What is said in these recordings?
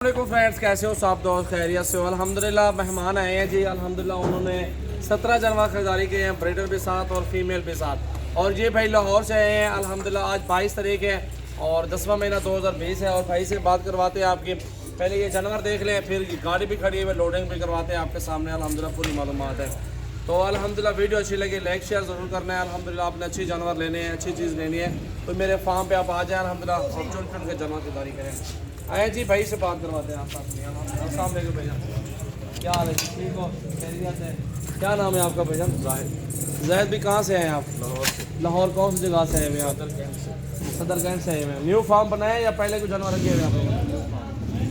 वालेकुम फ्रेंड्स, कैसे हो सब दोस्त? खैरियत से हो? अल्हम्दुलिल्लाह मेहमान आए हैं जी। अल्हम्दुलिल्लाह उन्होंने 17 जानवर खरीदारी किए हैं, ब्रीडर के साथ और फीमेल के साथ। और ये भाई लाहौर से आए हैं। अल्हम्दुलिल्लाह आज 22 तारीख है और 10वां महीना 2020 है। और भाई से बात करवाते हैं आपकी। पहले ये जानवर देख लें, फिर गाड़ी भी खड़ी है, लोडिंग भी करवाते हैं आपके सामने। अल्हम्दुलिल्लाह पूरी मालूमात है। तो अल्हम्दुलिल्लाह वीडियो अच्छी लगी लाइक शेयर ज़रूर करना है। अल्हम्दुलिल्लाह आपने अच्छी जानवर लेने हैं, अच्छी चीज़ लेनी है तो मेरे फार्म पे आप आ जाएँ अल्हम्दुलिल्लाह और चुन चुन के जानवर खरीदारी करें। आए जी भाई से बात करवाते हैं आपका। अस्सलाम वालेकुम भैया, क्या हाल है? ठीक हो? खैरियत है? क्या नाम है आपका भैया? जाहिद। जाहिद भी कहाँ से हैं आप? लाहौर से। लाहौर कौन सी जगह से आए हुए आप? सदरगंज से आए हुए हैं। न्यू फार्म बनाया या पहले कुछ जानवर रखे हुए आपने?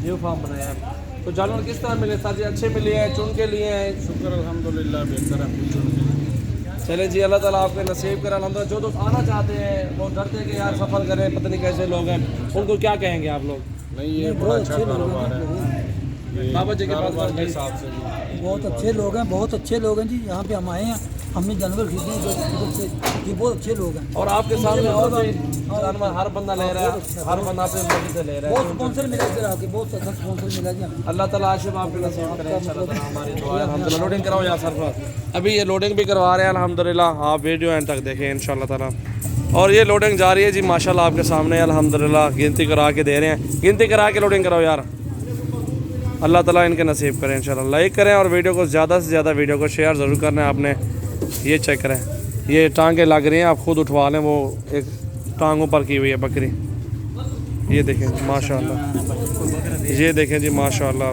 न्यू फार्म बनाया है। तो जानवर किस तरह मिले? सारे अच्छे मिले हैं, चुन के लिए हैं? शुक्र अल्हम्दुलिल्लाह बेहतर है। चले जी, अल्लाह ताला आपके नसीब करे अल्हम्दुलिल्लाह। जो दोस्त आना चाहते हैं वो डरते कि यार सफ़र करें, पता नहीं कैसे लोग हैं, उनको क्या कहेंगे आप लोग? नहीं, ये बड़ा अच्छा कारोबार है। बाबा जी के पास कारोबार के हिसाब से भी बहुत अच्छे लोग हैं, बहुत अच्छे लोग हैं जी। यहाँ पे हम आए हैं, हमने जानवर खरीदे हैं इधर से। ये बहुत अच्छे लोग हैं और आपके सामने और भी जानवर हर बंदा ले रहा है, हर बंदा अपने मर्जी से ले रहा बहुत है। स्पॉन्सर मिला इधर आके, बहुत अच्छा स्पॉन्सर मिला जी हमें। अल्लाह ताला आशिफ आपके नसीब करे इंशाल्लाह ताला। हमारी दुआ है। अल्हम्दुलिल्लाह लोडिंग कराओ यार सरफराज। अभी ये लोडिंग भी करवा रहे हैं अल्हम्दुलिल्लाह। आप वीडियो एंड तक देखें इंशाल्लाह ताला। और ये लोडिंग जा रही है जी माशाल्लाह आपके सामने अल्हम्दुलिल्लाह। गिनती करा के दे रहे हैं, गिनती करा के लोडिंग कराओ यार। अल्लाह ताला इनके नसीब करें इंशाल्लाह। लाइक करें और वीडियो को ज़्यादा से ज़्यादा वीडियो को शेयर ज़रूर करना है आपने। ये चेक करें, ये टांगे लग रही हैं, आप खुद उठवा लें। वो एक टांगों पर की हुई है बकरी। ये देखें माशाल्लाह, ये देखें जी माशाल्लाह।